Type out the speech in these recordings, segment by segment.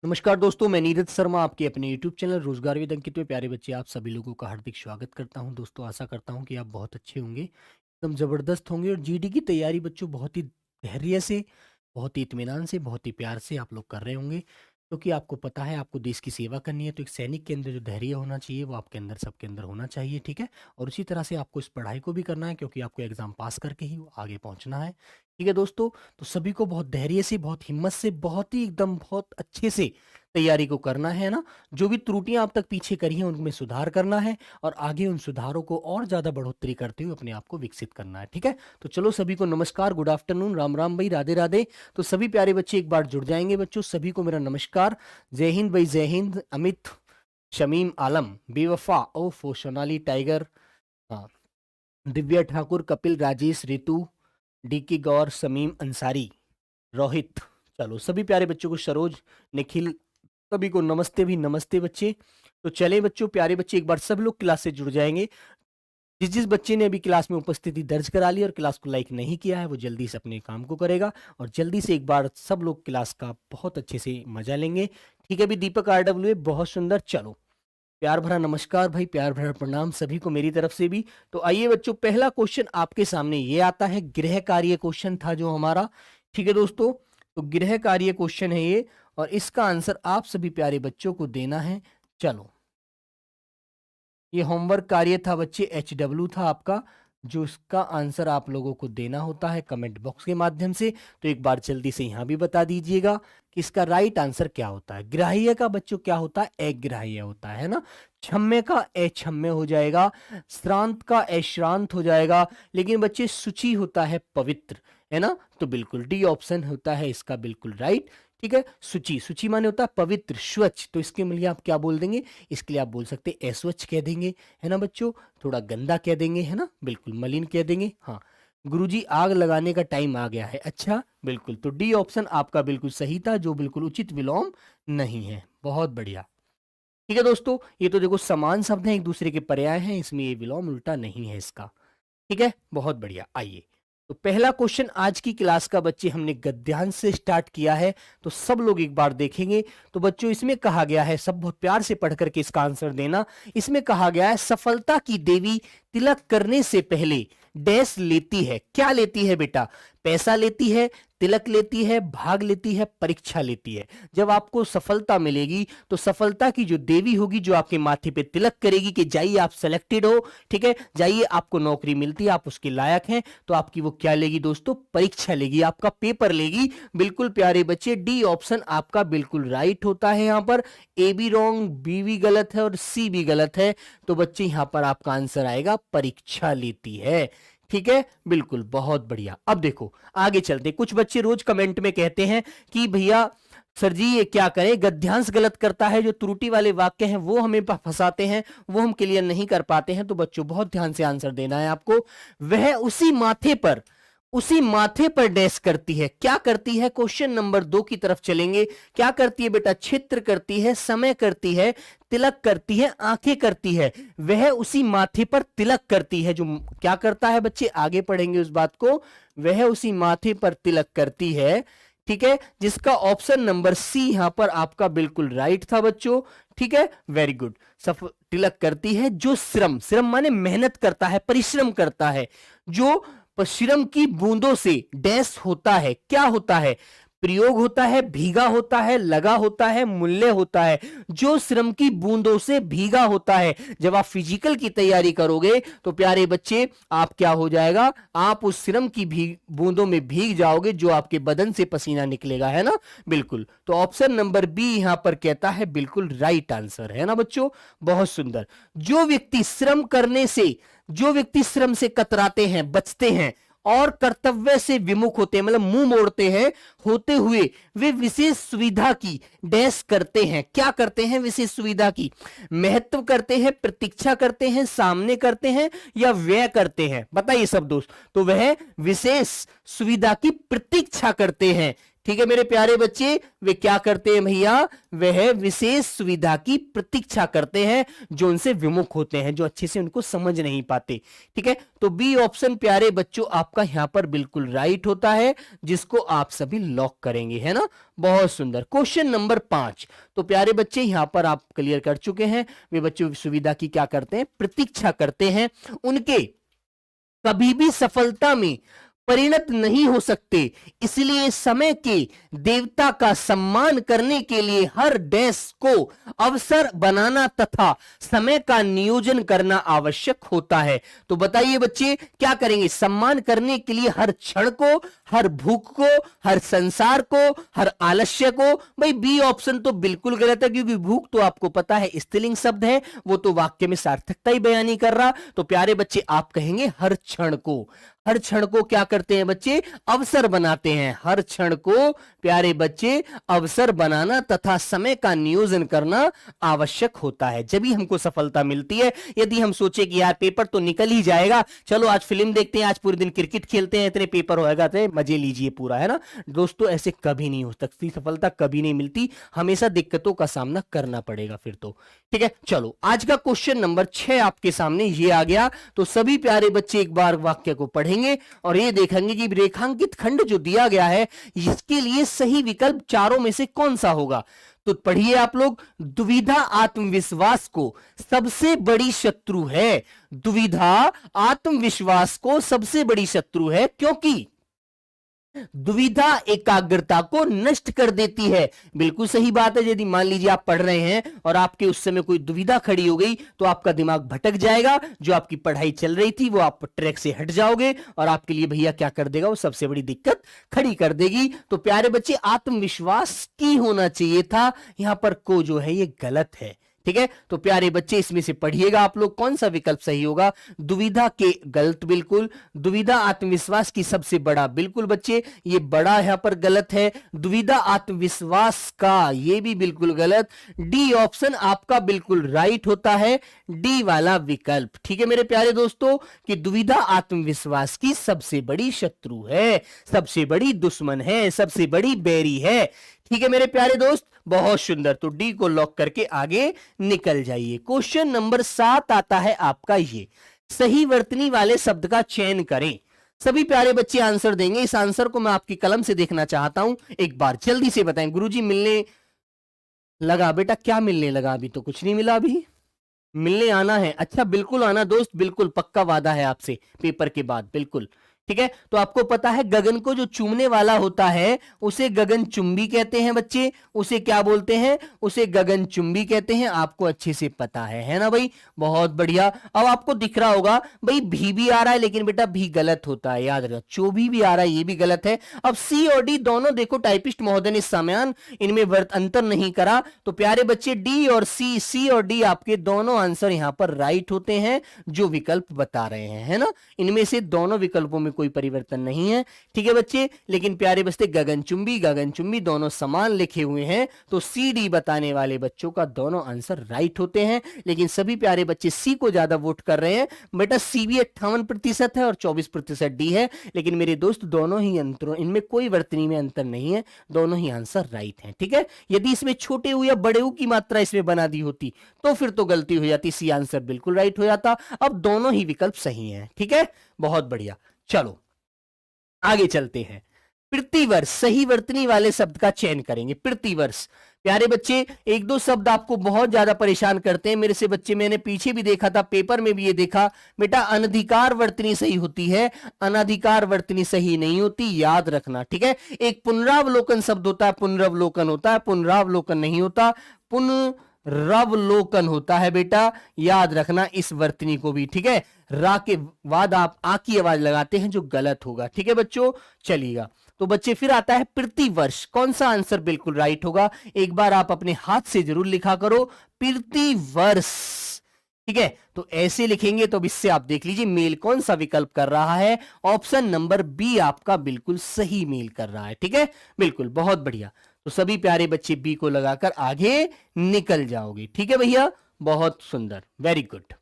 नमस्कार दोस्तों, मैं नीरज शर्मा आपके अपने YouTube चैनल रोजगार विद अंकित में प्यारे बच्चे आप सभी लोगों का हार्दिक स्वागत करता हूं। दोस्तों आशा करता हूं कि आप बहुत अच्छे होंगे, एकदम ज़बरदस्त होंगे और जीडी की तैयारी बच्चों बहुत ही धैर्य से, बहुत ही इत्मीनान से, बहुत ही प्यार से आप लोग कर रहे होंगे, क्योंकि आपको पता है आपको देश की सेवा करनी है। तो एक सैनिक के अंदर जो धैर्य होना चाहिए वो आपके अंदर, सबके अंदर होना चाहिए, ठीक है। और उसी तरह से आपको इस पढ़ाई को भी करना है, क्योंकि आपको एग्ज़ाम पास करके ही आगे पहुंचना है, ठीक है दोस्तों। तो सभी को बहुत धैर्य से, बहुत हिम्मत से, बहुत ही एकदम बहुत अच्छे से तैयारी को करना है ना। जो भी त्रुटियां आप तक पीछे करी हैं उनमें सुधार करना है और आगे उन सुधारों को और ज़्यादा बढ़ोतरी करते हुए अपने आप को विकसित करना है, ठीक है। तो चलो सभी को नमस्कार, गुड आफ्टरनून, राम राम भाई, राधे राधे। तो सभी प्यारे बच्चे एक बार जुड़ जाएंगे बच्चों, सभी को मेरा नमस्कार। जय हिंद भाई, जय हिंद। अमित, शमीम आलम, बेवफा, ओफो, सोनाली टाइगर, हाँ, दिव्या ठाकुर, कपिल, राजेश, रितु, डीके गौर, समीम अंसारी, रोहित। चलो सभी प्यारे बच्चों को, सरोज, निखिल, सभी को नमस्ते भी नमस्ते बच्चे। तो चले बच्चों, प्यारे बच्चे एक बार सब लोग क्लास से जुड़ जाएंगे। जिस जिस बच्चे ने अभी क्लास में उपस्थिति दर्ज करा ली और क्लास को लाइक नहीं किया है वो जल्दी से अपने काम को करेगा और जल्दी से एक बार सब लोग क्लास का बहुत अच्छे से मजा लेंगे, ठीक है। भी दीपक RW बहुत सुंदर। चलो प्यार भरा नमस्कार भाई, प्यार भरा प्रणाम सभी को मेरी तरफ से भी। तो आइए बच्चों, पहला क्वेश्चन आपके सामने ये आता है, गृह कार्य क्वेश्चन था जो हमारा, ठीक है दोस्तों। तो गृह कार्य क्वेश्चन है ये और इसका आंसर आप सभी प्यारे बच्चों को देना है। चलो, ये होमवर्क कार्य था बच्चे, HW था आपका, जो इसका आंसर आप लोगों को देना होता है कमेंट बॉक्स के माध्यम से। तो एक बार जल्दी से यहां भी बता दीजिएगा कि इसका राइट आंसर क्या होता है। ग्राह्य का बच्चों क्या होता है, अग्राह्य होता है ना। क्षम्य का अक्षम्य हो जाएगा, श्रांत का अश्रांत हो जाएगा, लेकिन बच्चे शुचि होता है पवित्र, है ना। तो बिल्कुल डी ऑप्शन होता है इसका बिल्कुल राइट, ठीक है। शुचि, शुचि माने होता है पवित्र, स्वच्छ, तो इसके लिए आप क्या बोल देंगे, इसके लिए आप बोल सकते हैं अस्वच्छ कह देंगे, है ना बच्चों। थोड़ा गंदा कह देंगे, है ना, बिल्कुल मलिन कह देंगे। हाँ, गुरुजी आग लगाने का टाइम आ गया है, अच्छा बिल्कुल। तो डी ऑप्शन आपका बिल्कुल सही था, जो बिल्कुल उचित विलोम नहीं है। बहुत बढ़िया, ठीक है दोस्तों। ये तो देखो समान शब्द हैं, एक दूसरे के पर्याय हैं, इसमें ये विलोम उल्टा नहीं है इसका, ठीक है। बहुत बढ़िया। आइए, तो पहला क्वेश्चन आज की क्लास का बच्चे हमने गद्यांश से स्टार्ट किया है, तो सब लोग एक बार देखेंगे। तो बच्चों इसमें कहा गया है, सब बहुत प्यार से पढ़ करके इसका आंसर देना। इसमें कहा गया है, सफलता की देवी तिलक करने से पहले डैश लेती है। क्या लेती है बेटा, पैसा लेती है, तिलक लेती है, भाग लेती है, परीक्षा लेती है। जब आपको सफलता मिलेगी तो सफलता की जो देवी होगी, जो आपके माथे पे तिलक करेगी कि जाइए आप सेलेक्टेड हो, ठीक है, जाइए आपको नौकरी मिलती है, आप उसके लायक हैं, तो आपकी वो क्या लेगी दोस्तों, परीक्षा लेगी, आपका पेपर लेगी। बिल्कुल प्यारे बच्चे, डी ऑप्शन आपका बिल्कुल राइट होता है। यहां पर ए भी रॉन्ग, बी भी गलत है और सी भी गलत है। तो बच्चे यहां पर आपका आंसर आएगा परीक्षा लेती है, ठीक है, बिल्कुल बहुत बढ़िया। अब देखो आगे चलते, कुछ बच्चे रोज कमेंट में कहते हैं कि भैया सर जी ये क्या करें, गद्यांश गलत करता है, जो त्रुटि वाले वाक्य हैं वो हमें फंसाते हैं, वो हम क्लियर नहीं कर पाते हैं। तो बच्चों बहुत ध्यान से आंसर देना है आपको। वह उसी माथे पर डैश करती है। क्या करती है, क्वेश्चन नंबर 2 की तरफ चलेंगे। क्या करती है बेटा, चित्र करती है, समय करती है, तिलक करती है, आंखें करती है। वह उसी माथे पर तिलक करती है। जो क्या करता है बच्चे, आगे पढ़ेंगे उस बात को। वह उसी माथे पर तिलक करती है, ठीक है, जिसका ऑप्शन नंबर सी यहां पर आपका बिल्कुल राइट था बच्चों, ठीक है, वेरी गुड। तिलक करती है जो श्रम, श्रम माने मेहनत करता है, परिश्रम करता है, जो श्रम की बूंदों से डैश होता है। क्या होता है, प्रयोग होता है, भीगा होता है, लगा होता है, मूल्य होता है। जो श्रम की बूंदों से भीगा होता है। जब आप फिजिकल की तैयारी करोगे तो प्यारे बच्चे आप क्या हो जाएगा, आप उस श्रम की बूंदों में भीग जाओगे, जो आपके बदन से पसीना निकलेगा, है ना, बिल्कुल। तो ऑप्शन नंबर बी यहां पर कहता है बिल्कुल राइट आंसर, है ना बच्चों, बहुत सुंदर। जो व्यक्ति श्रम से कतराते हैं, बचते हैं और कर्तव्य से विमुख होते हैं, मतलब मुंह मोड़ते हैं, होते हुए वे विशेष सुविधा की डैश करते हैं। क्या करते हैं, विशेष सुविधा की महत्व करते हैं, प्रतीक्षा करते हैं, सामने करते हैं या व्यय करते हैं, बताइए सब दोस्त। तो वह विशेष सुविधा की प्रतीक्षा करते हैं, ठीक है मेरे प्यारे बच्चे, वे क्या करते हैं भैया, वह विशेष सुविधा की प्रतीक्षा करते हैं, जो उनसे विमुख होते हैं, जो अच्छे से उनको समझ नहीं पाते। ठीक है, तो बी ऑप्शन प्यारे बच्चों आपका यहां पर बिल्कुल राइट होता है, जिसको आप सभी लॉक करेंगे, है ना। बहुत सुंदर। क्वेश्चन नंबर 5, तो प्यारे बच्चे यहां पर आप क्लियर कर चुके हैं, वे बच्चों सुविधा की क्या करते हैं, प्रतीक्षा करते हैं, उनके कभी भी सफलता में परिणत नहीं हो सकते, इसलिए समय के देवता का सम्मान करने के लिए हर देश को अवसर बनाना तथा समय का नियोजन करना आवश्यक होता है। तो बताइए बच्चे क्या करेंगे, सम्मान करने के लिए हर क्षण को, हर भूख को, हर संसार को, हर आलस्य को। भाई बी ऑप्शन तो बिल्कुल गलत है, क्योंकि भूख तो आपको पता है स्त्रीलिंग शब्द है, वो तो वाक्य में सार्थकता ही बयान नहीं कर रहा। तो प्यारे बच्चे आप कहेंगे हर क्षण को, हर क्षण को क्या करते हैं बच्चे, अवसर बनाते हैं, हर क्षण को प्यारे बच्चे अवसर बनाना तथा समय का नियोजन करना आवश्यक होता है, जब ही हमको सफलता मिलती है। यदि हम सोचे कि यार पेपर तो निकल ही जाएगा, चलो आज फिल्म देखते हैं, आज पूरे दिन क्रिकेट खेलते हैं, इतने पेपर होएगा तो मजे लीजिए पूरा, है ना दोस्तों, ऐसे कभी नहीं हो सकती, सफलता कभी नहीं मिलती, हमेशा दिक्कतों का सामना करना पड़ेगा फिर तो। ठीक है, चलो आज का क्वेश्चन नंबर 6 आपके सामने ये आ गया। तो सभी प्यारे बच्चे एक बार वाक्य को पढ़ेंगे और ये देखेंगे कि रेखांकित खंड जो दिया गया है, इसके लिए सही विकल्प चारों में से कौन सा होगा। तो पढ़िए आप लोग, दुविधा आत्मविश्वास को सबसे बड़ी शत्रु है, दुविधा आत्मविश्वास को सबसे बड़ी शत्रु है, क्योंकि दुविधा एकाग्रता को नष्ट कर देती है। बिल्कुल सही बात है, यदि मान लीजिए आप पढ़ रहे हैं और आपके उस समय कोई दुविधा खड़ी हो गई, तो आपका दिमाग भटक जाएगा, जो आपकी पढ़ाई चल रही थी वो आप ट्रैक से हट जाओगे, और आपके लिए भैया क्या कर देगा, वो सबसे बड़ी दिक्कत खड़ी कर देगी। तो प्यारे बच्चे आत्मविश्वास की होना चाहिए था, यहां पर को जो है ये गलत है। ठीक है, तो प्यारे बच्चे इसमें से पढ़िएगा आप लोग कौन सा विकल्प सही होगा। दुविधा के गलत बिल्कुल, दुविधा आत्मविश्वास की सबसे बड़ा बिल्कुल बच्चे, ये बड़ा यहां पर गलत है, दुविधा आत्मविश्वास का ये भी बिल्कुल गलत। डी ऑप्शन आपका बिल्कुल राइट होता है, डी वाला विकल्प। ठीक है मेरे प्यारे दोस्तों, कि दुविधा आत्मविश्वास की सबसे बड़ी शत्रु है, सबसे बड़ी दुश्मन है, सबसे बड़ी बैरी है। ठीक है मेरे प्यारे दोस्त, बहुत सुंदर। तो डी को लॉक करके आगे निकल जाइए। क्वेश्चन नंबर 7 आता है आपका ये, सही वर्तनी वाले शब्द का चयन करें। सभी प्यारे बच्चे आंसर देंगे, इस आंसर को मैं आपकी कलम से देखना चाहता हूं, एक बार जल्दी से बताएं। गुरुजी मिलने लगा बेटा, क्या मिलने लगा, अभी तो कुछ नहीं मिला, अभी मिलने आना है। अच्छा बिल्कुल आना दोस्त, बिल्कुल पक्का वादा है आपसे पेपर के बाद, बिल्कुल। ठीक है, तो आपको पता है गगन को जो चूमने वाला होता है उसे गगन चुंबी कहते हैं बच्चे, उसे क्या बोलते हैं, उसे गगन चुंबी कहते हैं, आपको अच्छे से पता है ना भाई, बहुत बढ़िया। अब आपको दिख रहा होगा भाई भी आ रहा है, लेकिन बेटा भी गलत होता है, याद रखो, चोभी भी आ रहा है, ये भी गलत है। अब सी और डी दोनों देखो, टाइपिस्ट महोदय ने साम्यान इनमें अंतर नहीं करा, तो प्यारे बच्चे डी और सी और डी आपके दोनों आंसर यहां पर राइट होते हैं, जो विकल्प बता रहे हैं, है ना, इनमें से दोनों विकल्पों में कोई परिवर्तन नहीं है। ठीक है बच्चे, लेकिन प्यारे बच्चे गगनचुंबी दोनों समान लिखे हुए हैं, तो सी डी बताने वाले बच्चों का दोनों आंसर राइट होते हैं। लेकिन सभी प्यारे बच्चे सी को ज्यादा वोट कर रहे हैं, बेटा सी भी 58% है और 24% डी है, लेकिन मेरे दोस्त दोनों ही अंतरों, इनमें कोई वर्तनी में अंतर नहीं है, दोनों ही आंसर राइट हैं। ठीक है, यदि इसमें छोटे ऊ या बड़े ऊ की मात्रा इसमें बना दी होती तो फिर तो गलती हो जाती, सी आंसर बिल्कुल राइट हो जाता। अब दोनों ही विकल्प सही हैं। ठीक है, बहुत बढ़िया, चलो आगे चलते हैं। प्रतिवर्ष सही वर्तनी वाले शब्द का चयन करेंगे। प्रतिवर्ष प्यारे बच्चे, एक दो शब्द आपको बहुत ज्यादा परेशान करते हैं मेरे से बच्चे, मैंने पीछे भी देखा था, पेपर में भी ये देखा बेटा, अनधिकार वर्तनी सही होती है, अनधिकार वर्तनी सही नहीं होती, याद रखना। ठीक है, एक पुनरावलोकन शब्द होता है, पुनरावलोकन होता है, पुनरावलोकन नहीं होता, पुनरावलोकन होता है बेटा, याद रखना इस वर्तनी को भी। ठीक है, रा के बाद आप आ की आवाज लगाते हैं, जो गलत होगा। ठीक है बच्चों, चलिएगा। तो बच्चे फिर आता है प्रतिवर्ष, कौन सा आंसर बिल्कुल राइट होगा, एक बार आप अपने हाथ से जरूर लिखा करो, प्रतिवर्ष। ठीक है, तो ऐसे लिखेंगे, तो इससे आप देख लीजिए मेल कौन सा विकल्प कर रहा है, ऑप्शन नंबर बी आपका बिल्कुल सही मेल कर रहा है। ठीक है, बिल्कुल, बहुत बढ़िया। तो सभी प्यारे बच्चे बी को लगाकर आगे निकल जाओगे। ठीक है भैया, बहुत सुंदर, वेरी गुड।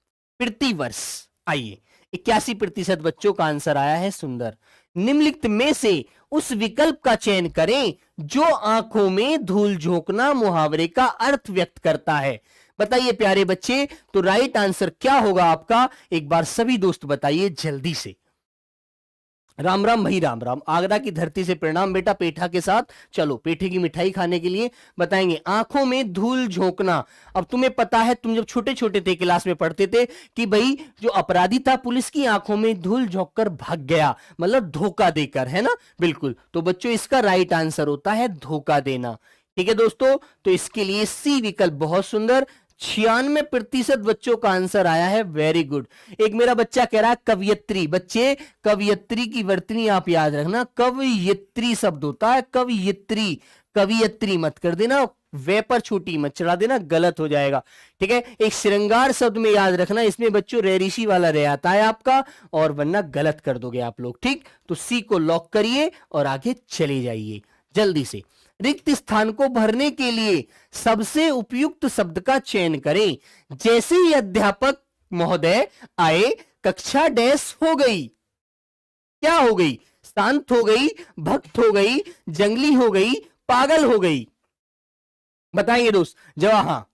प्रतिवर्ष, आइए 81% बच्चों का आंसर आया है, सुंदर। निम्नलिखित में से उस विकल्प का चयन करें जो आंखों में धूल झोंकना मुहावरे का अर्थ व्यक्त करता है। बताइए प्यारे बच्चे, तो राइट आंसर क्या होगा आपका, एक बार सभी दोस्त बताइए जल्दी से। राम राम भाई, राम राम। आगरा की धरती से प्रणाम बेटा, पेठा के साथ चलो पेठे की मिठाई खाने के लिए। बताएंगे आंखों में धूल झोंकना। अब तुम्हें पता है, तुम जब छोटे छोटे थे क्लास में पढ़ते थे कि भाई जो अपराधी था पुलिस की आंखों में धूल झोंक कर भाग गया, मतलब धोखा देकर, है ना। बिल्कुल, तो बच्चों इसका राइट आंसर होता है धोखा देना। ठीक है दोस्तों, तो इसके लिए सी विकल्प बहुत सुंदर, 96% बच्चों का आंसर आया है, वेरी गुड। एक मेरा बच्चा कह रहा है कवयित्री। बच्चे कवयित्री की वर्तनी आप याद रखना, कवयित्री शब्द होता है, कवयित्री, कवियत्री मत कर देना, वे पर छोटी मत चढ़ा देना, गलत हो जाएगा। ठीक है, एक श्रृंगार शब्द में याद रखना, इसमें बच्चों रे ऋषि वाला रे आता है आपका, और वरना गलत कर दोगे आप लोग। ठीक, तो सी को लॉक करिए और आगे चले जाइए जल्दी से। रिक्त स्थान को भरने के लिए सबसे उपयुक्त शब्द का चयन करें। जैसे ही अध्यापक महोदय आए, कक्षा डैश हो गई। क्या हो गई? शांत हो गई, भक्त हो गई, जंगली हो गई, पागल हो गई। बताइए दोस्त जवाब। हाँ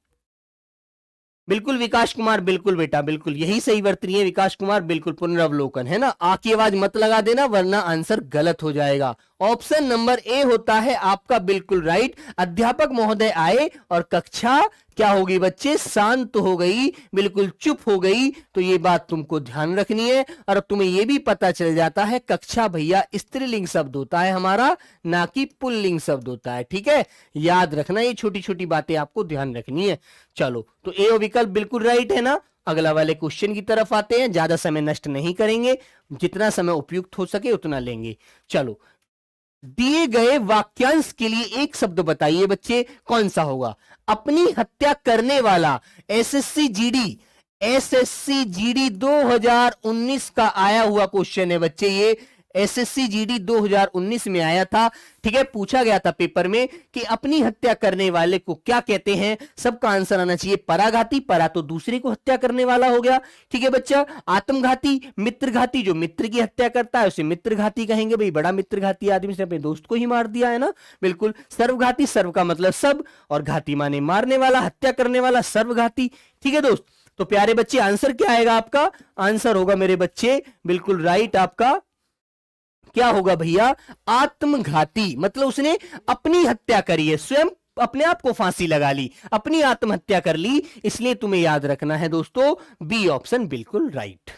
बिल्कुल विकास कुमार, बिल्कुल बेटा, बिल्कुल यही सही वर्तनी है विकास कुमार, बिल्कुल पुनरावलोकन, है ना। आ की आवाज मत लगा देना वरना आंसर गलत हो जाएगा। ऑप्शन नंबर ए होता है आपका बिल्कुल राइट। अध्यापक महोदय आए और कक्षा क्या होगी बच्चे? शांत हो गई, बिल्कुल चुप हो गई। तो ये बात तुमको ध्यान रखनी है। और अब तुम्हें यह भी पता चल जाता है कक्षा भैया स्त्रीलिंग शब्द होता है हमारा, ना कि पुल्लिंग शब्द होता है। ठीक है, याद रखना, ये छोटी छोटी बातें आपको ध्यान रखनी है। चलो, तो ए विकल्प बिल्कुल राइट है ना। अगला वाले क्वेश्चन की तरफ आते हैं, ज्यादा समय नष्ट नहीं करेंगे, जितना समय उपयुक्त हो सके उतना लेंगे। चलो, दिए गए वाक्यांश के लिए एक शब्द बताइए बच्चे, कौन सा होगा? अपनी हत्या करने वाला। एसएससी जीडी 2019 का आया हुआ क्वेश्चन है बच्चे, ये एसएससी जीडी 2019 में आया था। ठीक है, पूछा गया था पेपर में कि अपनी हत्या करने वाले को क्या कहते हैं। सबका आंसर आना चाहिए पराघाती। परा तो दूसरे को हत्या करने वाला हो गया। ठीक है बच्चा, आत्मघाती, मित्रघाती, जो मित्र की हत्या करता है उसे मित्रघाती कहेंगे। भाई बड़ा मित्रघाती आदमी से अपने दोस्त को ही मार दिया है ना। बिल्कुल, सर्वघाती, सर्व का मतलब सब, और घाती माने मारने वाला, हत्या करने वाला, सर्वघाती। ठीक है दोस्त, तो प्यारे बच्चे आंसर क्या आएगा आपका? आंसर होगा मेरे बच्चे बिल्कुल राइट आपका, क्या होगा भैया? आत्मघाती। मतलब उसने अपनी हत्या करी है, स्वयं अपने आप को फांसी लगा ली, अपनी आत्महत्या कर ली। इसलिए तुम्हें याद रखना है दोस्तों, बी ऑप्शन बिल्कुल राइट।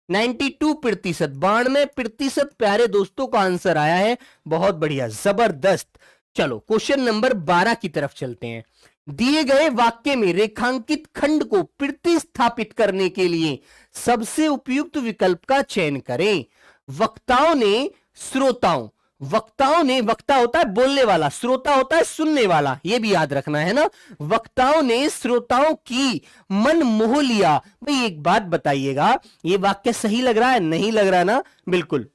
92%, 92% प्यारे दोस्तों का आंसर आया है। बहुत बढ़िया, जबरदस्त। चलो क्वेश्चन नंबर 12 की तरफ चलते हैं। दिए गए वाक्य में रेखांकित खंड को प्रतिस्थापित करने के लिए सबसे उपयुक्त विकल्प का चयन करें। वक्ताओं ने श्रोताओं, वक्ताओं ने, वक्ता होता है बोलने वाला, श्रोता होता है सुनने वाला, यह भी याद रखना है ना। वक्ताओं ने श्रोताओं की मन मोह लिया। भाई एक बात बताइएगा, यह वाक्य सही लग रहा है? नहीं लग रहा ना? बिल्कुल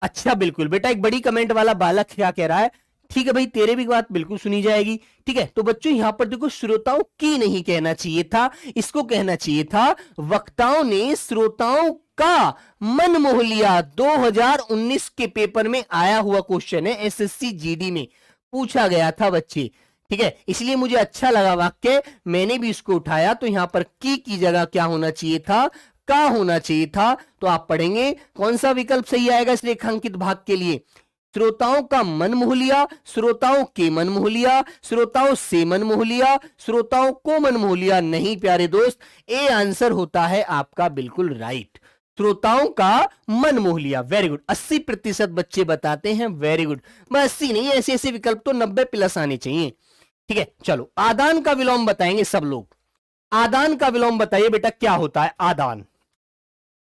अच्छा, बिल्कुल बेटा, एक बड़ी कमेंट वाला बालक क्या कह रहा है? ठीक है भाई, तेरे भी बात बिल्कुल सुनी जाएगी। ठीक है, तो बच्चों यहां पर देखो, श्रोताओं की नहीं कहना चाहिए था, इसको कहना चाहिए था वक्ताओं ने श्रोताओं का मन मोह लिया। 2019 के पेपर में आया हुआ क्वेश्चन है, एसएससी जीडी में पूछा गया था बच्चे। ठीक है, इसलिए मुझे अच्छा लगा वाक्य, मैंने भी इसको उठाया। तो यहां पर की जगह क्या होना चाहिए था? का होना चाहिए था। तो आप पढ़ेंगे कौन सा विकल्प सही आएगा इस रेखांकित भाग के लिए? श्रोताओं का मन मोह लिया, श्रोताओं के मन मोह लिया, श्रोताओं से मन मोह लिया, श्रोताओं को मन मोह लिया। नहीं प्यारे दोस्त, ए आंसर होता है आपका बिल्कुल राइट, श्रोताओं का मन मोह लिया। वेरी गुड, 80% बच्चे बताते हैं, वेरी गुड। मैं 80 नहीं, ऐसे ऐसे विकल्प तो 90+ आने चाहिए। ठीक है, चलो आदान का विलोम बताएंगे सब लोग। आदान का विलोम बताइए बेटा, क्या होता है आदान?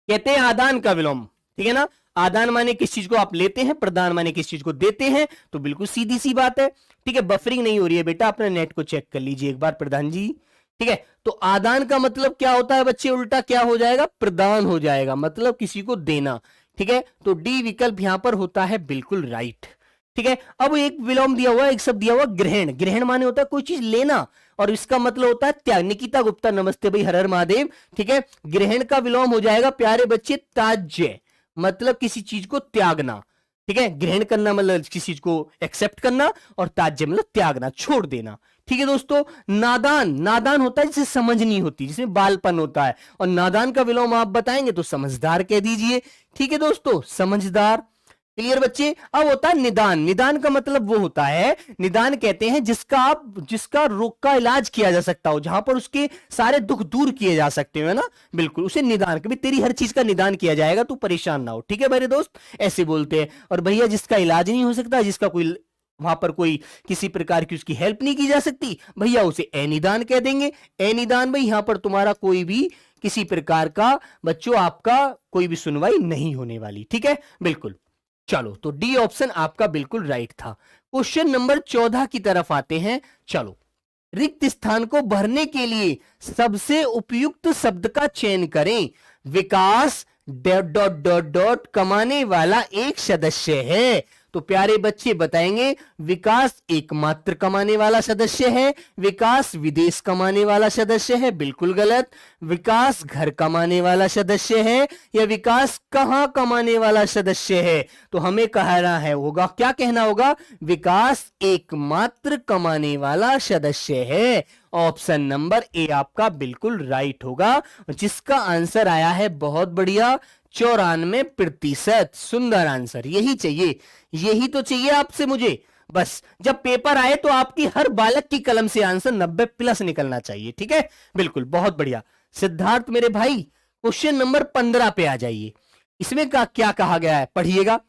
कहते हैं आदान का विलोम, ठीक है ना। आदान माने किस चीज को आप लेते हैं, प्रदान माने किस चीज को देते हैं। तो बिल्कुल सीधी सी बात है। ठीक है, बफरिंग नहीं हो रही है बेटा, अपने नेट को चेक कर लीजिए एक बार प्रधान जी। ठीक है, तो आदान का मतलब क्या होता है बच्चे? उल्टा क्या हो जाएगा? प्रदान हो जाएगा, मतलब किसी को देना। ठीक है, तो डी विकल्प यहां पर होता है बिल्कुल राइट। ठीक है। अब एक विलोम दिया हुआ, एक शब्द दिया हुआ ग्रहण। ग्रहण माने होता है कोई चीज लेना, और इसका मतलब होता है त्याग। निकिता गुप्ता नमस्ते भाई, हर हर महादेव। ठीक है, ग्रहण का विलोम हो जाएगा प्यारे बच्चे त्याज्य, मतलब किसी चीज को त्यागना। ठीक है, ग्रहण करना मतलब किसी चीज को एक्सेप्ट करना, और त्याज्य मतलब त्यागना, छोड़ देना। ठीक है दोस्तों, नादान। नादान होता है जिसे समझ नहीं होती, जिसमें बालपन होता है, और नादान का विलोम आप बताएंगे तो समझदार कह दीजिए। ठीक है दोस्तों, समझदार। क्लियर बच्चे। अब होता है निदान। निदान का मतलब वो होता है, निदान कहते हैं जिसका रोग का इलाज किया जा सकता हो, जहां पर उसके सारे दुख दूर किए जा सकते हो, है ना, बिल्कुल, उसे निदान। कभी तेरी हर चीज का निदान किया जाएगा, तू परेशान ना हो। ठीक है मेरे दोस्त, ऐसे बोलते हैं। और भैया जिसका इलाज नहीं हो सकता, जिसका कोई वहां पर कोई किसी प्रकार की उसकी हेल्प नहीं की जा सकती, भैया उसे अनिदान कह देंगे। अनिदान भाई, यहां पर तुम्हारा कोई भी किसी प्रकार का बच्चों आपका कोई भी सुनवाई नहीं होने वाली। ठीक है, बिल्कुल। चलो, तो डी ऑप्शन आपका बिल्कुल राइट था। क्वेश्चन नंबर 14 की तरफ आते हैं। चलो, रिक्त स्थान को भरने के लिए सबसे उपयुक्त शब्द का चयन करें। विकास डॉट डॉट डॉट डॉट कमाने वाला एक सदस्य है। तो प्यारे बच्चे बताएंगे, विकास एकमात्र कमाने वाला सदस्य है, विकास विदेश कमाने वाला सदस्य है, बिल्कुल गलत। विकास घर कमाने वाला सदस्य है, या विकास कहां कमाने वाला सदस्य है? तो हमें कहना है होगा, क्या कहना होगा? विकास एकमात्र कमाने वाला सदस्य है। ऑप्शन नंबर ए आपका बिल्कुल राइट होगा, जिसका आंसर आया है बहुत बढ़िया, 94%। सुंदर आंसर, यही चाहिए, यही तो चाहिए आपसे मुझे। बस जब पेपर आए तो आपकी हर बालक की कलम से आंसर 90+ निकलना चाहिए। ठीक है, बिल्कुल, बहुत बढ़िया। सिद्धार्थ मेरे भाई, क्वेश्चन नंबर 15 पे आ जाइए। इसमें क्या कहा गया है, पढ़िएगा।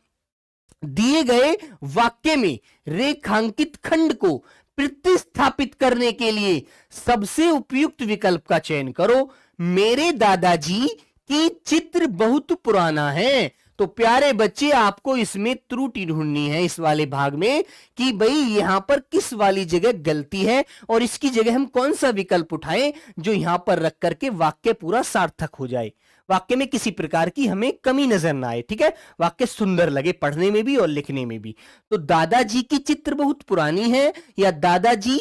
दिए गए वाक्य में रेखांकित खंड को प्रतिस्थापित करने के लिए सबसे उपयुक्त विकल्प का चयन करो। मेरे दादाजी की चित्र बहुत पुराना है। तो प्यारे बच्चे, आपको इसमें त्रुटि ढूंढनी है, इस वाले भाग में, कि भाई यहां पर किस वाली जगह गलती है, और इसकी जगह हम कौन सा विकल्प उठाएं जो यहां पर रख करके वाक्य पूरा सार्थक हो जाए, वाक्य में किसी प्रकार की हमें कमी नजर ना आए। ठीक है, वाक्य सुंदर लगे पढ़ने में भी और लिखने में भी। तो दादाजी की चित्र बहुत पुरानी है, या दादाजी,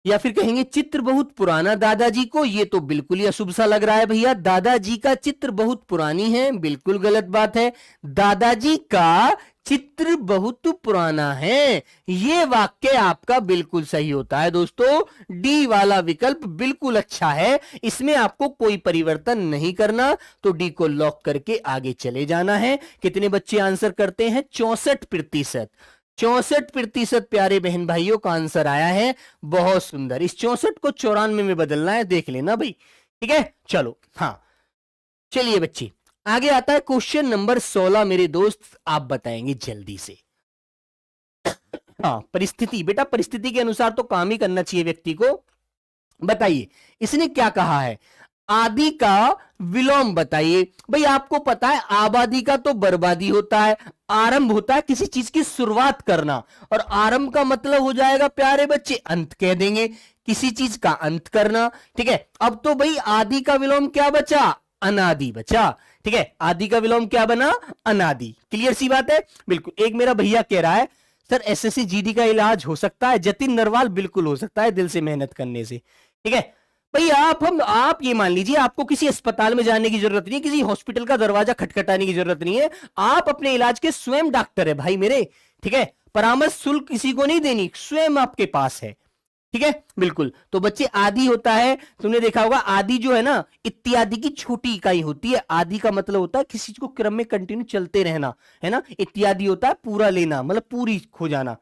या फिर कहेंगे चित्र बहुत पुराना दादाजी को, ये तो बिल्कुल ही अशुभ सा लग रहा है भैया। दादाजी का चित्र बहुत पुरानी है, बिल्कुल गलत बात है। दादाजी का चित्र बहुत पुराना है, ये वाक्य आपका बिल्कुल सही होता है दोस्तों। डी वाला विकल्प बिल्कुल अच्छा है, इसमें आपको कोई परिवर्तन नहीं करना, तो डी को लॉक करके आगे चले जाना है। कितने बच्चे आंसर करते हैं? 64%। 64% प्यारे बहन भाइयों का आंसर आया है, बहुत सुंदर। इस 64 को 94 में बदलना है, देख लेना भाई। ठीक है, चलो, हाँ, चलिए बच्चे, आगे आता है क्वेश्चन नंबर 16। मेरे दोस्त, आप बताएंगे जल्दी से। हाँ, परिस्थिति, बेटा परिस्थिति के अनुसार तो काम ही करना चाहिए व्यक्ति को। बताइए, इसने क्या कहा है? आदि का विलोम बताइए। भाई आपको पता है, आबादी का तो बर्बादी होता है, आरंभ होता है किसी चीज की शुरुआत करना, और आरंभ का मतलब हो जाएगा प्यारे बच्चे, अंत कह देंगे, किसी चीज का अंत करना। ठीक है, अब तो भाई आदि का विलोम क्या बचा? अनादि बचा। ठीक है, आदि का विलोम क्या बना? अनादि। क्लियर सी बात है, बिल्कुल। एक मेरा भैया कह रहा है, सर एसएससी जीडी का इलाज हो सकता है? जतिन नरवाल, बिल्कुल हो सकता है, दिल से मेहनत करने से। ठीक है भाई, आप ये मान लीजिए, आपको किसी अस्पताल में जाने की जरूरत नहीं, किसी हॉस्पिटल का दरवाजा खटखटाने की जरूरत नहीं है, आप अपने इलाज के स्वयं डॉक्टर है भाई मेरे। ठीक है, परामर्श शुल्क किसी को नहीं देनी, स्वयं आपके पास है। ठीक है, बिल्कुल। तो बच्चे, आदि होता है, तुमने देखा होगा, आदि जो है ना, इत्यादि की छोटी इकाई होती है। आदि का मतलब होता है किसी चीज को क्रम में कंटिन्यू चलते रहना, है ना। इत्यादि होता है पूरा लेना, मतलब पूरी खो जाना।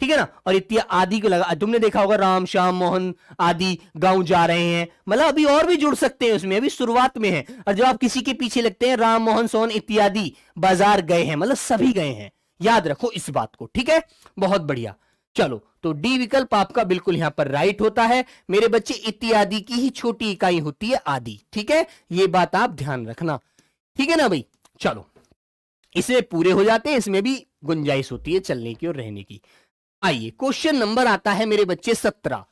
ठीक है ना, और इत्या आदि को लगा, तुमने देखा होगा राम श्याम मोहन आदि गांव जा रहे हैं, मतलब अभी और भी जुड़ सकते हैं उसमें, अभी शुरुआत में है। और जब आप किसी के पीछे लगते हैं, राम मोहन सोहन इत्यादि बाजार गए हैं, मतलब सभी गए हैं, याद रखो इस बात को। ठीक है, बहुत बढ़िया। चलो, तो डी विकल्प आपका बिल्कुल यहां पर राइट होता है मेरे बच्चे। इत्यादि की ही छोटी इकाई होती है आदि। ठीक है, ये बात आप ध्यान रखना। ठीक है ना भाई, चलो, इसमें पूरे हो जाते हैं, इसमें भी गुंजाइश होती है चलने की और रहने की। आइए, क्वेश्चन नंबर आता है मेरे बच्चे 17।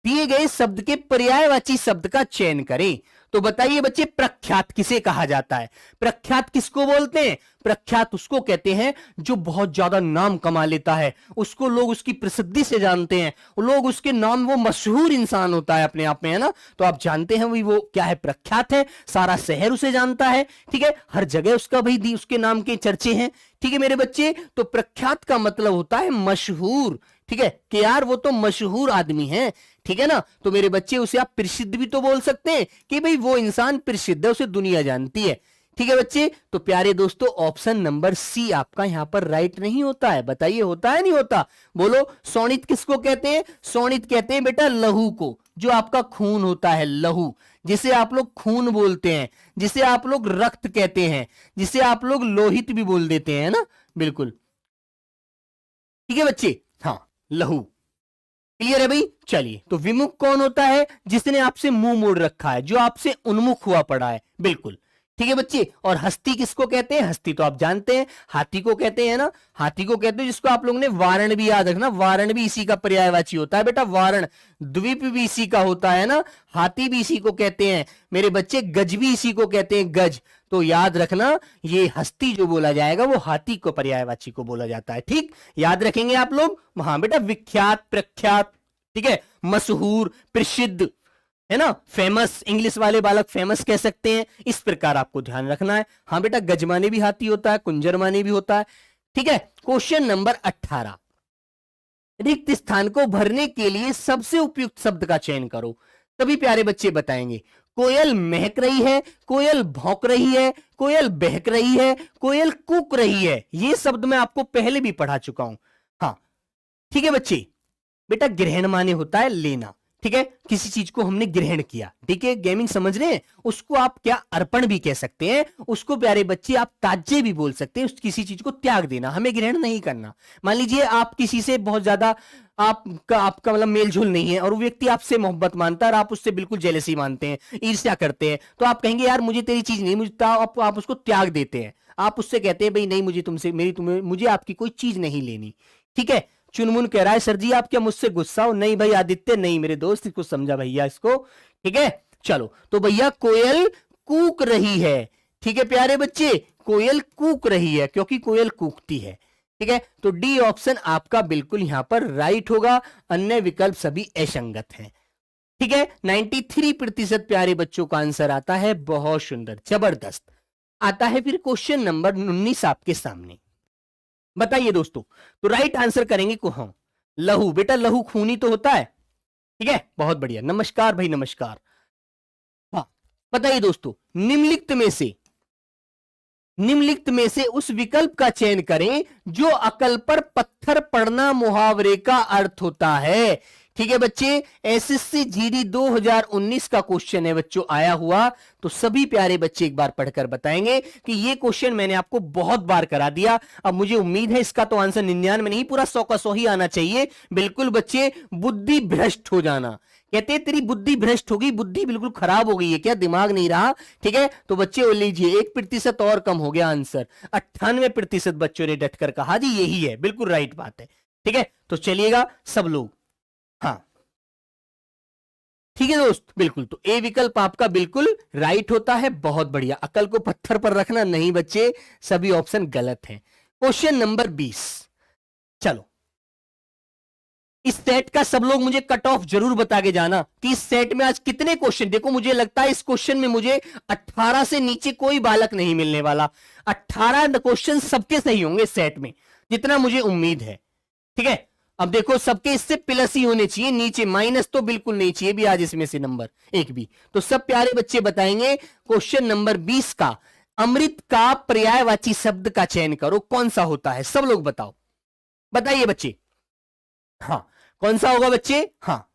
दिए गए शब्द के पर्यायवाची शब्द का चयन करें। तो बताइए बच्चे प्रख्यात किसे कहा जाता है? प्रख्यात किसको बोलते हैं? प्रख्यात उसको कहते हैं जो बहुत ज्यादा नाम कमा लेता है, उसको लोग उसकी प्रसिद्धि से जानते हैं, लोग उसके नाम, वो मशहूर इंसान होता है अपने आप में, है ना। तो आप जानते हैं भाई वो क्या है? प्रख्यात है, सारा शहर उसे जानता है, ठीक है, हर जगह उसका भाई उसके नाम के चर्चे हैं, ठीक है मेरे बच्चे। तो प्रख्यात का मतलब होता है मशहूर, ठीक है, कि यार वो तो मशहूर आदमी है, ठीक है ना। तो मेरे बच्चे उसे आप प्रसिद्ध भी तो बोल सकते हैं कि भाई वो इंसान प्रसिद्ध है, उसे दुनिया जानती है, ठीक है बच्चे। तो प्यारे दोस्तों ऑप्शन नंबर सी आपका यहां पर राइट नहीं होता है। बताइए होता है नहीं होता? बोलो। शोणित किसको कहते हैं? शोणित कहते हैं बेटा लहू को, जो आपका खून होता है, लहू, जिसे आप लोग खून बोलते हैं, जिसे आप लोग रक्त कहते हैं, जिसे आप लोग लोहित भी बोल देते हैं ना, बिल्कुल, ठीक है बच्चे। हाँ, लहू, क्लियर है भाई। चलिए, तो विमुख कौन होता है? जिसने आपसे मुंह मोड़ रखा है, जो आपसे उन्मुख हुआ पड़ा है, बिल्कुल, ठीक है बच्चे। और हस्ती किसको कहते हैं? हस्ती तो आप जानते हैं, हाथी को कहते हैं ना, हाथी को कहते हैं, जिसको आप लोगों ने वारण भी याद रखना, वारण भी इसी का पर्यायवाची होता है बेटा, वारण, द्वीप भी इसी का होता है ना, हाथी भी इसी को कहते हैं मेरे बच्चे, गज भी इसी को कहते हैं, गज। तो याद रखना, ये हस्ती जो बोला जाएगा वो हाथी को पर्यायवाची को बोला जाता है, ठीक, याद रखेंगे आप लोग। हाँ बेटा, विख्यात, प्रख्यात, ठीक है, मशहूर, प्रसिद्ध, है ना, फेमस, इंग्लिश वाले बालक फेमस कह सकते हैं, इस प्रकार आपको ध्यान रखना है। हाँ बेटा, गजमाने भी हाथी होता है, कुंजरमाने भी होता है, ठीक है। क्वेश्चन नंबर 18, रिक्त स्थान को भरने के लिए सबसे उपयुक्त शब्द का चयन करो। सभी प्यारे बच्चे बताएंगे। कोयल महक रही है, कोयल भौंक रही है, कोयल बहक रही है, कोयल कूक रही है। ये शब्द मैं आपको पहले भी पढ़ा चुका हूं। हाँ, ठीक है बच्चे। बेटा ग्रहण माने होता है लेना, ठीक है, किसी चीज को हमने ग्रहण किया, ठीक है, गेमिंग समझ रहे हैं, उसको आप क्या अर्पण भी कह सकते हैं, उसको प्यारे बच्चे आप त्याज्य भी बोल सकते हैं, उस किसी चीज को त्याग देना, हमें ग्रहण नहीं करना। मान लीजिए आप किसी से बहुत ज्यादा आपका मतलब मेलझोल नहीं है और वो व्यक्ति आपसे मोहब्बत मानता है और आप उससे बिल्कुल जेलसी मानते हैं, ईर्ष्या करते हैं, तो आप कहेंगे यार मुझे तेरी चीज नहीं, मुझे आप उसको त्याग देते हैं, आप उससे कहते हैं भाई नहीं, मुझे तुमसे मुझे आपकी कोई चीज नहीं लेनी, ठीक है। चुनमुन कह रहा है सर जी आप क्या मुझसे गुस्सा हो? नहीं भाई आदित्य, नहीं मेरे दोस्त, इसको समझा भैया इसको, ठीक है। चलो, तो भैया कोयल कूक रही है, ठीक है प्यारे बच्चे, कोयल कूक रही है क्योंकि कोयल कूकती है, ठीक है। तो डी ऑप्शन आपका बिल्कुल यहां पर राइट होगा, अन्य विकल्प सभी असंगत हैं, ठीक है। 93% प्यारे बच्चों का आंसर आता है, बहुत सुंदर, जबरदस्त। आता है फिर क्वेश्चन नंबर 19 आपके सामने। बताइए दोस्तों, तो राइट आंसर करेंगे को हम लहू, बेटा लहू खूनी तो होता है, ठीक है, बहुत बढ़िया, नमस्कार भाई नमस्कार। हाँ, बताइए दोस्तों, निम्नलिखित में से उस विकल्प का चयन करें जो अकल पर पत्थर पड़ना मुहावरे का अर्थ होता है, ठीक है बच्चे। एसएससी जीडी 2019 का क्वेश्चन है बच्चों, आया हुआ, तो सभी प्यारे बच्चे एक बार पढ़कर बताएंगे कि ये क्वेश्चन मैंने आपको बहुत बार करा दिया, अब मुझे उम्मीद है इसका तो आंसर 99 में नहीं, पूरा 100 का 100 ही आना चाहिए, बिल्कुल बच्चे। बुद्धि भ्रष्ट हो जाना, कहते हैं तेरी बुद्धि भ्रष्ट होगी, बुद्धि बिल्कुल खराब हो गई है क्या, दिमाग नहीं रहा, ठीक है। तो बच्चे वो लीजिए 1% और कम हो गया आंसर, 98% बच्चों ने डटकर कहा जी यही है, बिल्कुल राइट बात है, ठीक है। तो चलिएगा सब लोग, हाँ ठीक है दोस्त, बिल्कुल, तो ए विकल्प आपका बिल्कुल राइट होता है, बहुत बढ़िया। अकल को पत्थर पर रखना नहीं बच्चे, सभी ऑप्शन गलत हैं। क्वेश्चन नंबर 20, चलो इस सेट का सब लोग मुझे कट ऑफ जरूर बता के जाना कि इस सेट में आज कितने क्वेश्चन, देखो मुझे लगता है इस क्वेश्चन में मुझे 18 से नीचे कोई बालक नहीं मिलने वाला, 18 क्वेश्चन सबके सही होंगे इस सेट में, जितना मुझे उम्मीद है, ठीक है। अब देखो सबके इससे प्लस ही होने चाहिए, नीचे माइनस तो बिल्कुल नहीं चाहिए भी आज इसमें से नंबर एक भी। तो सब प्यारे बच्चे बताएंगे क्वेश्चन नंबर 20 का अमृत का पर्यायवाची शब्द का चयन करो, कौन सा होता है, सब लोग बताओ, बताइए बच्चे। हाँ, कौन सा होगा बच्चे? हाँ,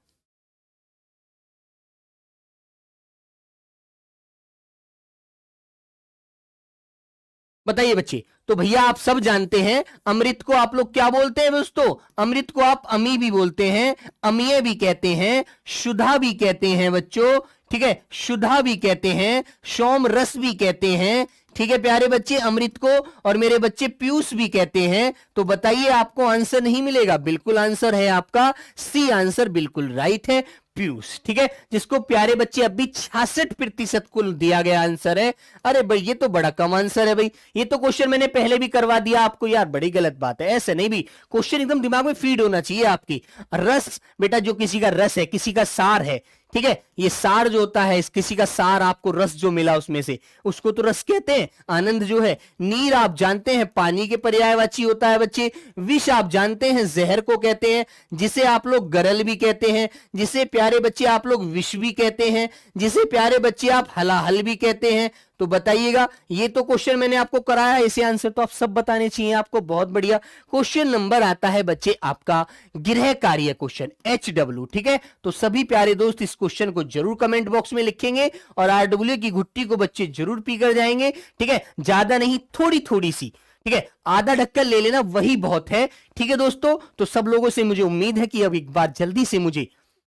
बताइए बच्चे। तो भैया आप सब जानते हैं अमृत को आप लोग क्या बोलते हैं दोस्तों, अमृत को आप अमी भी बोलते हैं, अमीय भी कहते हैं, शुद्धा भी कहते हैं बच्चों, ठीक है, शुद्धा भी कहते हैं, सोम रस भी कहते हैं, ठीक है प्यारे बच्चे, अमृत को, और मेरे बच्चे पीयूष भी कहते हैं। तो बताइए आपको आंसर नहीं मिलेगा, बिल्कुल आंसर है आपका सी, आंसर बिल्कुल राइट है, पीयूष, ठीक है, जिसको प्यारे बच्चे अभी 66% कुल दिया गया आंसर है। अरे भाई ये तो बड़ा कम आंसर है भाई, ये तो क्वेश्चन मैंने पहले भी करवा दिया आपको यार, बड़ी गलत बात है। ऐसे नहीं भी, क्वेश्चन एकदम दिमाग में फीड होना चाहिए आपकी। रस बेटा, जो किसी का रस है, किसी का सार है, ठीक है, ये सार जो होता है, इस किसी का सार, आपको रस जो मिला उसमें से, उसको तो रस कहते हैं। आनंद जो है, नीर आप जानते हैं पानी के पर्यायवाची होता है बच्चे। विष आप जानते हैं जहर को कहते हैं, जिसे आप लोग गरल भी कहते हैं, जिसे प्यारे बच्चे आप लोग विष भी कहते हैं, जिसे प्यारे बच्चे आप हलाहल भी कहते हैं। तो बताइएगा, ये तो क्वेश्चन मैंने आपको कराया, इसे आंसर तो आप सब बताने चाहिए आपको। बहुत बढ़िया। क्वेश्चन नंबर आता है बच्चे आपका गृह कार्य क्वेश्चन, HW, ठीक है। तो सभी प्यारे दोस्त इस क्वेश्चन को जरूर कमेंट बॉक्स में लिखेंगे और RW की घुट्टी को बच्चे जरूर पी कर जाएंगे, ठीक है। ज्यादा नहीं, थोड़ी थोड़ी सी, ठीक है, आधा ढक्कन ले लेना, वही बहुत है, ठीक है दोस्तों। तो सब लोगों से मुझे उम्मीद है कि अब एक बार जल्दी से मुझे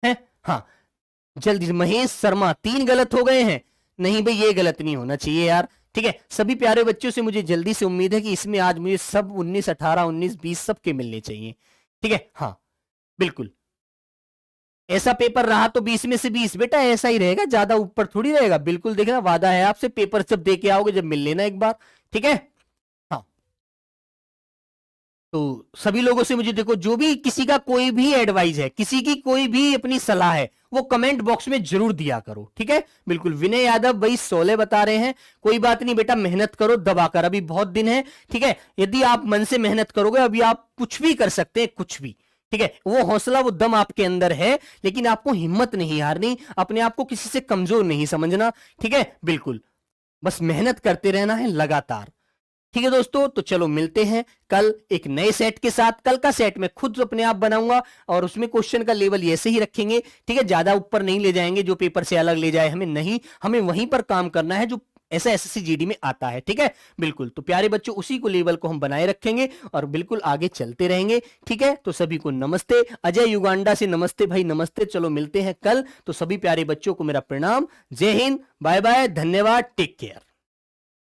है, हाँ जल्दी से। महेश शर्मा 3 गलत हो गए हैं, नहीं भाई ये गलत नहीं होना चाहिए यार, ठीक है। सभी प्यारे बच्चों से मुझे जल्दी से उम्मीद है कि इसमें आज मुझे सब 19, 18, 19, 20 सबके मिलने चाहिए, ठीक है। हाँ बिल्कुल, ऐसा पेपर रहा तो 20 में से 20 बेटा, ऐसा ही रहेगा, ज्यादा ऊपर थोड़ी रहेगा। बिल्कुल देखना, वादा है आपसे, पेपर जब दे के आओगे, जब मिल लेना एक बार, ठीक है। हाँ, तो सभी लोगों से मुझे देखो, जो भी किसी का कोई भी एडवाइस है, किसी की कोई भी अपनी सलाह है, वो कमेंट बॉक्स में जरूर दिया करो, ठीक है। बिल्कुल। विनय यादव भाई 16 बता रहे हैं, कोई बात नहीं बेटा, मेहनत करो दबाकर, अभी बहुत दिन है, ठीक है। यदि आप मन से मेहनत करोगे, अभी आप कुछ भी कर सकते हैं, कुछ भी, ठीक है। वो हौसला, वो दम आपके अंदर है, लेकिन आपको हिम्मत नहीं हारनी, अपने आप को किसी से कमजोर नहीं समझना, ठीक है। बिल्कुल, बस मेहनत करते रहना है लगातार, ठीक है दोस्तों। तो चलो मिलते हैं कल एक नए सेट के साथ। कल का सेट मैं खुद अपने आप बनाऊंगा और उसमें क्वेश्चन का लेवल ऐसे ही रखेंगे, ठीक है। ज्यादा ऊपर नहीं ले जाएंगे, जो पेपर से अलग ले जाए हमें नहीं, हमें वहीं पर काम करना है जो ऐसा SSC GD में आता है, ठीक है। बिल्कुल। तो प्यारे बच्चों, उसी को लेवल को हम बनाए रखेंगे और बिल्कुल आगे चलते रहेंगे, ठीक है। तो सभी को नमस्ते। अजय युगांडा से नमस्ते भाई, नमस्ते। चलो मिलते हैं कल। तो सभी प्यारे बच्चों को मेरा प्रणाम, जय हिंद, बाय बाय, धन्यवाद, टेक केयर।